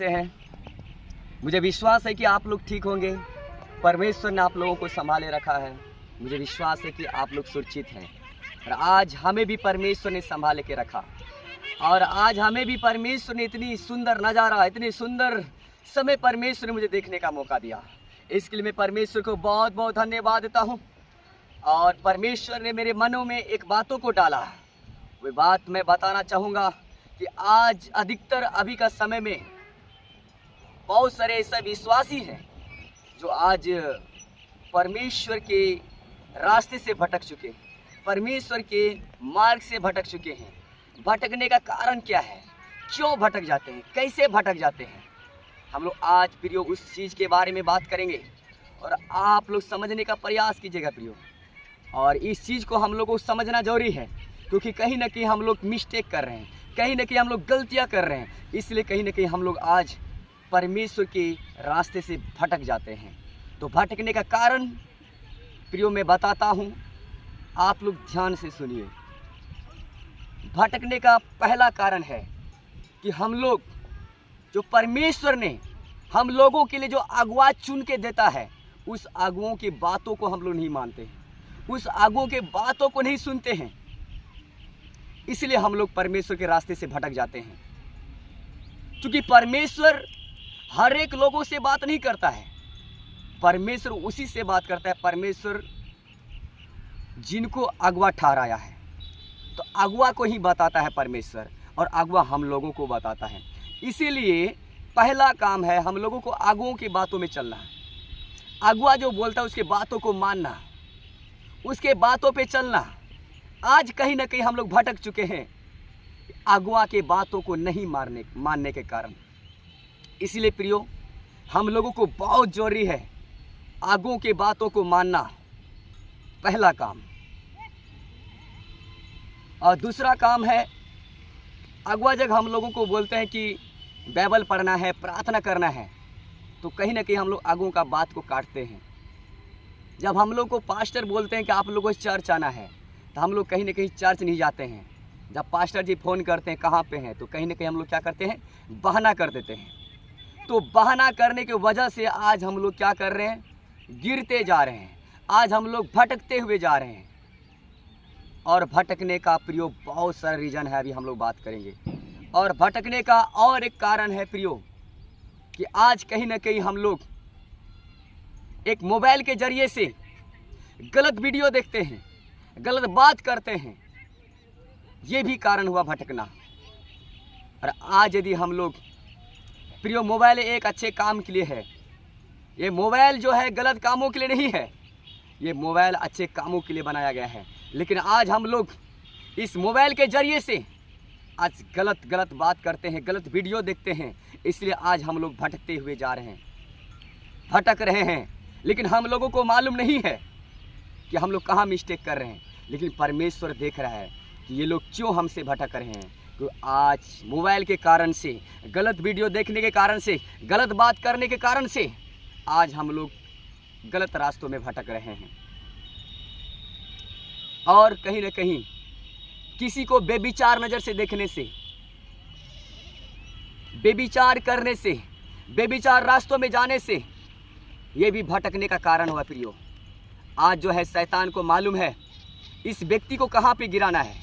कैसे हैं? मुझे विश्वास है कि आप लोग ठीक होंगे। परमेश्वर ने आप लोगों को संभाले रखा है। मुझे विश्वास है कि आप लोग सुरक्षित हैं। और आज हमें भी परमेश्वर ने संभाले के रखा, और आज हमें भी परमेश्वर ने इतनी सुंदर नज़ारा, इतनी सुंदर समय परमेश्वर ने मुझे देखने का मौका दिया। इसके लिए मैं परमेश्वर को बहुत बहुत धन्यवाद देता हूँ। और परमेश्वर ने मेरे मनों में एक बातों को डाला, वो बात मैं बताना चाहूँगा कि आज अधिकतर अभी का समय में बहुत सारे ऐसे विश्वासी हैं जो आज परमेश्वर के रास्ते से भटक चुके हैं, परमेश्वर के मार्ग से भटक चुके हैं। भटकने का कारण क्या है? क्यों भटक जाते हैं? कैसे भटक जाते हैं? हम लोग आज प्रियो उस चीज़ के बारे में बात करेंगे और आप लोग समझने का प्रयास कीजिएगा प्रियो। और इस चीज़ को हम लोग को समझना जरूरी है, क्योंकि कहीं ना कहीं हम लोग मिस्टेक कर रहे हैं, कहीं ना कहीं हम लोग गलतियां कर रहे हैं। इसलिए कहीं ना कहीं हम लोग आज परमेश्वर के रास्ते से भटक जाते हैं। तो भटकने का कारण प्रियो मैं बताता हूँ, आप लोग ध्यान से सुनिए। भटकने का पहला कारण है कि हम लोग, जो परमेश्वर ने हम लोगों के लिए जो अगुआ चुन के देता है, उस अगुओं की बातों को हम लोग नहीं मानते हैं, उस अगुओं के बातों को नहीं सुनते हैं। इसलिए हम लोग परमेश्वर के रास्ते से भटक जाते हैं। क्योंकि परमेश्वर हर एक लोगों से बात नहीं करता है, परमेश्वर उसी से बात करता है, परमेश्वर जिनको अगुआ ठहराया है। तो अगुआ को ही बताता है परमेश्वर, और अगुआ हम लोगों को बताता है। इसीलिए पहला काम है हम लोगों को अगुओं की बातों में चलना है। अगुआ जो बोलता है उसके बातों को मानना, उसके बातों पे चलना। आज कहीं ना कहीं हम लोग भटक चुके हैं अगुआ के बातों को नहीं मानने के कारण। इसलिए प्रियो, हम लोगों को बहुत जरूरी है अगुओं के बातों को मानना, पहला काम। और दूसरा काम है, अगुआ जब हम लोगों को बोलते हैं कि बाइबल पढ़ना है, प्रार्थना करना है, तो कहीं ना कहीं हम लोग अगुओं का बात को काटते हैं। जब हम लोग को पास्टर बोलते हैं कि आप लोगों को चर्च आना है, तो हम लोग कहीं ना कहीं चर्च नहीं जाते हैं। जब पास्टर जी फ़ोन करते हैं कहाँ पे हैं, तो कहीं ना कहीं हम लोग क्या करते हैं, बहाना कर देते हैं। तो बहाना करने की वजह से आज हम लोग क्या कर रहे हैं, गिरते जा रहे हैं। आज हम लोग भटकते हुए जा रहे हैं। और भटकने का प्रियो बहुत सारा रीज़न है, अभी हम लोग बात करेंगे। और भटकने का और एक कारण है प्रियो कि आज कहीं ना कहीं हम लोग एक मोबाइल के जरिए से गलत वीडियो देखते हैं, गलत बात करते हैं। ये भी कारण हुआ भटकना। और आज यदि हम लोग प्रियो, मोबाइल एक अच्छे काम के लिए है, ये मोबाइल जो है गलत कामों के लिए नहीं है, ये मोबाइल अच्छे कामों के लिए बनाया गया है। लेकिन आज हम लोग इस मोबाइल के जरिए से आज गलत बात करते हैं, गलत वीडियो देखते हैं। इसलिए आज हम लोग भटकते हुए जा रहे हैं, भटक रहे हैं। लेकिन हम लोगों को मालूम नहीं है कि हम लोग कहाँ मिस्टेक कर रहे हैं। लेकिन परमेश्वर देख रहा है कि ये लोग क्यों हमसे भटक रहे हैं। तो आज मोबाइल के कारण से, गलत वीडियो देखने के कारण से, गलत बात करने के कारण से आज हम लोग गलत रास्तों में भटक रहे हैं। और कहीं ना कहीं किसी को बेविचार नज़र से देखने से, बेविचार करने से, बेविचार रास्तों में जाने से, ये भी भटकने का कारण हुआ प्रियो। आज जो है शैतान को मालूम है इस व्यक्ति को कहाँ पे गिराना है,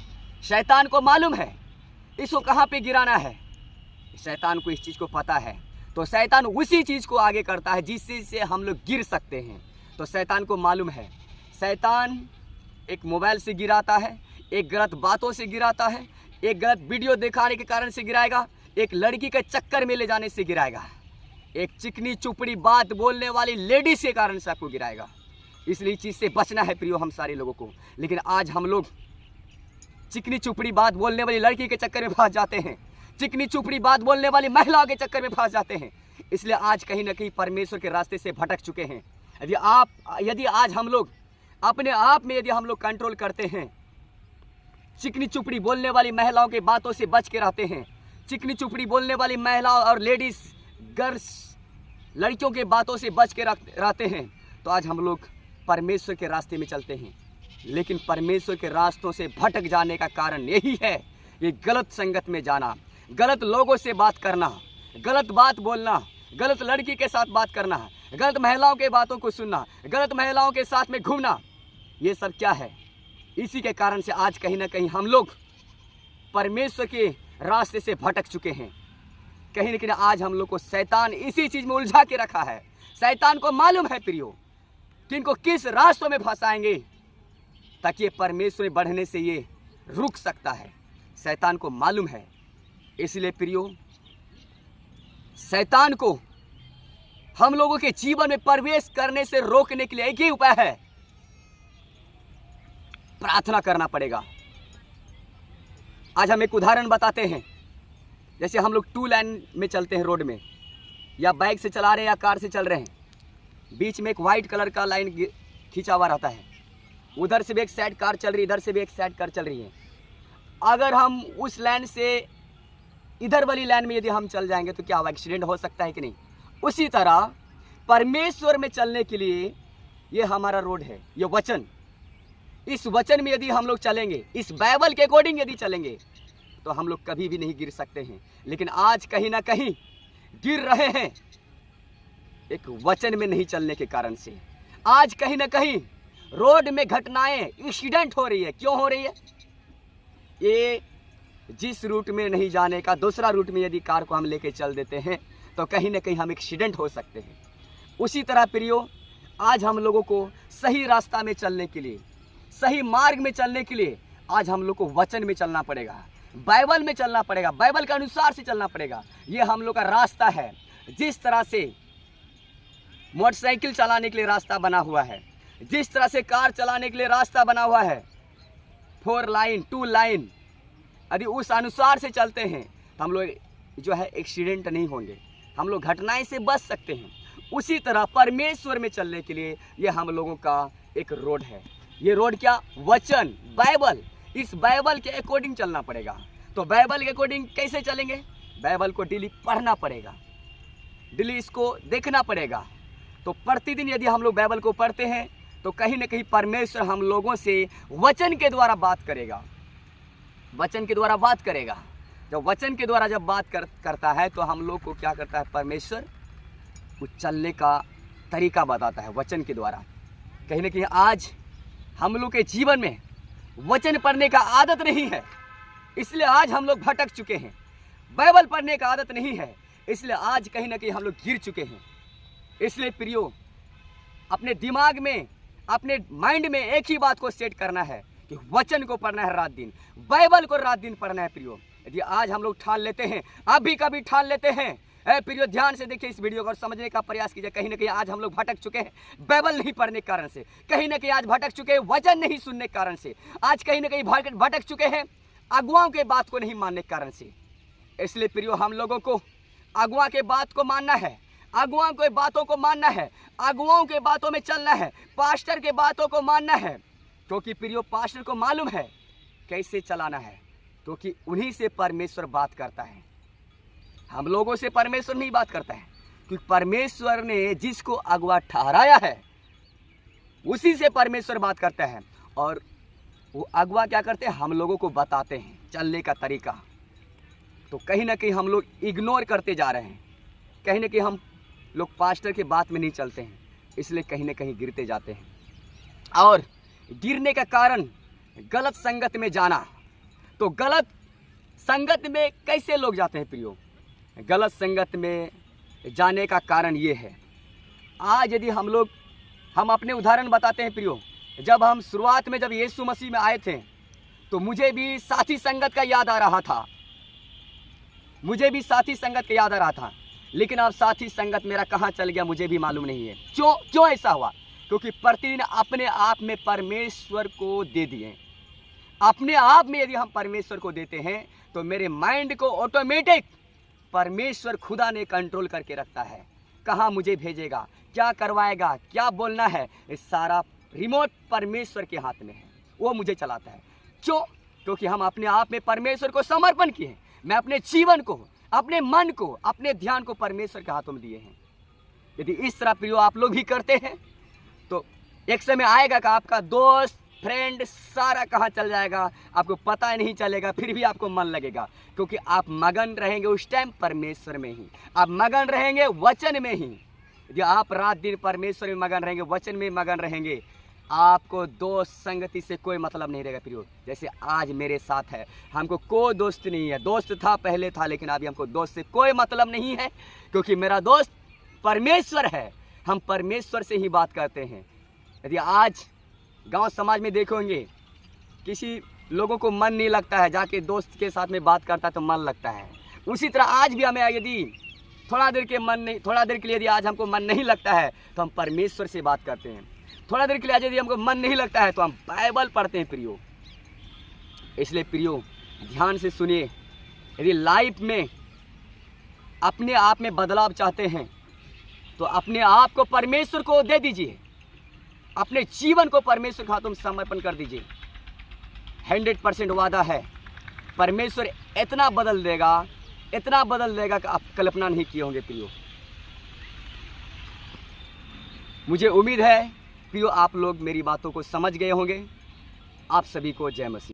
शैतान को मालूम है इसको कहाँ पे गिराना है। शैतान को इस चीज़ को पता है, तो शैतान उसी चीज़ को आगे करता है जिससे से हम लोग गिर सकते हैं। तो शैतान को मालूम है, शैतान एक मोबाइल से गिराता है, एक गलत बातों से गिराता है, एक गलत वीडियो दिखाने के कारण से गिराएगा, एक लड़की के चक्कर में ले जाने से गिराएगा, एक चिकनी चुपड़ी बात बोलने वाली लेडीज के कारण से आपको गिराएगा। इसलिए इस चीज़ से बचना है प्रियो हम सारे लोगों को। लेकिन आज हम लोग चिकनी चुपड़ी बात बोलने वाली लड़की के चक्कर में फंस जाते हैं, चिकनी चुपड़ी बात बोलने वाली महिलाओं के चक्कर में फंस जाते हैं। इसलिए आज कहीं ना कहीं परमेश्वर के रास्ते से भटक चुके हैं। यदि आज हम लोग अपने आप में यदि हम लोग कंट्रोल करते हैं, चिकनी चुपड़ी बोलने वाली महिलाओं के बातों से बच के रहते हैं, चिकनी चुपड़ी बोलने वाली महिलाओं और लेडीज़ गर्ल्स लड़कियों के बातों से बच के रहते हैं, तो आज हम लोग परमेश्वर के रास्ते में चलते हैं। लेकिन परमेश्वर के रास्तों से भटक जाने का कारण यही है, ये गलत संगत में जाना, गलत लोगों से बात करना, गलत बात बोलना, गलत लड़की के साथ बात करना, गलत महिलाओं के बातों को सुनना, गलत महिलाओं के साथ में घूमना, ये सब क्या है? इसी के कारण से आज कहीं ना कहीं हम लोग परमेश्वर के रास्ते से भटक चुके हैं। कहीं ना कहीं आज हम लोग को शैतान इसी चीज़ में उलझा के रखा है। शैतान को मालूम है प्रियो कि इनको किस रास्तों में फंसाएंगे ताकि ये परमेश्वर में बढ़ने से ये रुक सकता है। शैतान को मालूम है। इसलिए प्रियो, शैतान को हम लोगों के जीवन में प्रवेश करने से रोकने के लिए एक ही उपाय है, प्रार्थना करना पड़ेगा। आज हम एक उदाहरण बताते हैं। जैसे हम लोग 2 लाइन में चलते हैं रोड में, या बाइक से चला रहे हैं या कार से चल रहे हैं, बीच में एक वाइट कलर का लाइन खींचा हुआ रहता है। उधर से भी एक साइड कार चल रही है, इधर से भी एक साइड कार चल रही है। अगर हम उस लाइन से इधर वाली लाइन में यदि हम चल जाएंगे तो क्या होगा? एक्सीडेंट हो सकता है कि नहीं? उसी तरह परमेश्वर में चलने के लिए ये हमारा रोड है, ये वचन। इस वचन में यदि हम लोग चलेंगे, इस बाइबल के अकॉर्डिंग यदि चलेंगे, तो हम लोग कभी भी नहीं गिर सकते हैं। लेकिन आज कहीं ना कहीं गिर रहे हैं, एक वचन में नहीं चलने के कारण से। आज कहीं ना कहीं रोड में घटनाएं, एक्सीडेंट हो रही है। क्यों हो रही है? ये जिस रूट में नहीं जाने का, दूसरा रूट में यदि कार को हम लेके चल देते हैं तो कहीं ना कहीं हम एक्सीडेंट हो सकते हैं। उसी तरह प्रियो, आज हम लोगों को सही रास्ता में चलने के लिए, सही मार्ग में चलने के लिए आज हम लोग को वचन में चलना पड़ेगा, बाइबल में चलना पड़ेगा, बाइबल के अनुसार से चलना पड़ेगा। ये हम लोग का रास्ता है। जिस तरह से मोटरसाइकिल चलाने के लिए रास्ता बना हुआ है, जिस तरह से कार चलाने के लिए रास्ता बना हुआ है, 4 लाइन 2 लाइन, यदि उस अनुसार से चलते हैं तो हम लोग जो है एक्सीडेंट नहीं होंगे, हम लोग घटनाएं से बच सकते हैं। उसी तरह परमेश्वर में चलने के लिए ये हम लोगों का एक रोड है। ये रोड क्या? वचन, बाइबल। इस बाइबल के अकॉर्डिंग चलना पड़ेगा। तो बाइबल के अकॉर्डिंग कैसे चलेंगे? बाइबल को डेली पढ़ना पड़ेगा, डेली इसको देखना पड़ेगा। तो प्रतिदिन यदि हम लोग बाइबल को पढ़ते हैं तो कहीं ना कहीं परमेश्वर हम लोगों से वचन के द्वारा बात करेगा, वचन के द्वारा बात करेगा। जब वचन के द्वारा जब बात करता है तो हम लोग को क्या करता है? परमेश्वर कुछ चलने का तरीका बताता है वचन के द्वारा। कहीं ना कहीं आज हम लोग के जीवन में वचन पढ़ने का आदत नहीं है, इसलिए आज हम लोग भटक चुके हैं। बाइबल पढ़ने का आदत नहीं है, इसलिए आज कहीं ना कहीं हम लोग गिर चुके हैं। इसलिए प्रियो, अपने दिमाग में, अपने माइंड में एक ही बात को सेट करना है कि वचन को पढ़ना है रात दिन, बाइबल को रात दिन पढ़ना है प्रियो। यदि आज हम लोग ठान लेते हैं, अभी कभी ठान लेते हैं, प्रियो ध्यान से देखिए इस वीडियो को और समझने का प्रयास कीजिए। कहीं ना कहीं आज हम लोग भटक चुके हैं बाइबल नहीं पढ़ने के कारण से, कहीं ना कहीं आज भटक चुके हैं वचन नहीं सुनने के कारण से, आज कहीं ना कहीं भटक चुके हैं अगुआओं के बात को नहीं मानने के कारण से। इसलिए प्रियो, हम लोगों को अगुआ के बात को मानना है, अगुआओं के बातों को मानना है, अगुआओं के बातों में चलना है, पास्टर के बातों को मानना है। क्योंकि प्रियो, पास्टर को मालूम है कैसे चलाना है, क्योंकि उन्हीं से परमेश्वर बात करता है। हम लोगों से परमेश्वर नहीं बात करता है, क्योंकि परमेश्वर ने जिसको अगुआ ठहराया है उसी से परमेश्वर बात करता है। और वो अगुआ क्या करते हैं? हम लोगों को बताते हैं चलने का तरीका। तो कहीं ना कहीं हम लोग इग्नोर करते जा रहे हैं, कहीं ना कहीं हम लोग पास्टर के बात में नहीं चलते हैं, इसलिए कहीं ना कहीं गिरते जाते हैं। और गिरने का कारण गलत संगत में जाना। तो गलत संगत में कैसे लोग जाते हैं प्रियो? गलत संगत में जाने का कारण ये है, आज यदि हम अपने उदाहरण बताते हैं प्रियो। जब हम शुरुआत में जब यीशु मसीह में आए थे तो मुझे भी साथी संगत का याद आ रहा था, मुझे भी साथी संगत का याद आ रहा था। लेकिन अब साथी संगत मेरा कहाँ चल गया मुझे भी मालूम नहीं है। क्यों ऐसा हुआ? क्योंकि प्रतिदिन अपने आप में परमेश्वर को दे दिए। अपने आप में यदि हम परमेश्वर को देते हैं तो मेरे माइंड को ऑटोमेटिक परमेश्वर खुदा ने कंट्रोल करके रखता है। कहाँ मुझे भेजेगा, क्या करवाएगा, क्या बोलना है, ये सारा रिमोट परमेश्वर के हाथ में है, वो मुझे चलाता है। क्यों? क्योंकि हम अपने आप में परमेश्वर को समर्पण किए हैं। मैं अपने जीवन को, अपने मन को, अपने ध्यान को परमेश्वर के हाथों में दिए हैं। यदि इस तरह प्रियो आप लोग भी करते हैं तो एक समय आएगा कि आपका दोस्त, फ्रेंड सारा कहाँ चल जाएगा आपको पता ही नहीं चलेगा, फिर भी आपको मन लगेगा, क्योंकि आप मगन रहेंगे उस टाइम परमेश्वर में ही, आप मगन रहेंगे वचन में ही। यदि आप रात दिन परमेश्वर में मगन रहेंगे, वचन में मगन रहेंगे, आपको दोस्त संगति से कोई मतलब नहीं रहेगा प्रियो। जैसे आज मेरे साथ है, हमको कोई दोस्त नहीं है, दोस्त था पहले था, लेकिन अभी हमको दोस्त से कोई मतलब नहीं है, क्योंकि मेरा दोस्त परमेश्वर है। हम परमेश्वर से ही बात करते हैं। यदि आज गांव समाज में देखोगे किसी लोगों को मन नहीं लगता है, जाके दोस्त के साथ में बात करता है तो मन लगता है, उसी तरह आज भी हमें यदि थोड़ा देर के लिए यदि आज हमको मन नहीं लगता है तो हम परमेश्वर से बात करते हैं। थोड़ा देर के लिए आज यदि हमको मन नहीं लगता है तो हम बाइबल पढ़ते हैं प्रियो। इसलिए प्रियो ध्यान से सुनिए, यदि लाइफ में अपने आप में बदलाव चाहते हैं तो अपने आप को परमेश्वर को दे दीजिए, अपने जीवन को परमेश्वर के हाथों में समर्पण कर दीजिए। 100% वादा है, परमेश्वर इतना बदल देगा कि आप कल्पना नहीं किए होंगे प्रियो। मुझे उम्मीद है प्रियो आप लोग मेरी बातों को समझ गए होंगे। आप सभी को जय मसीह।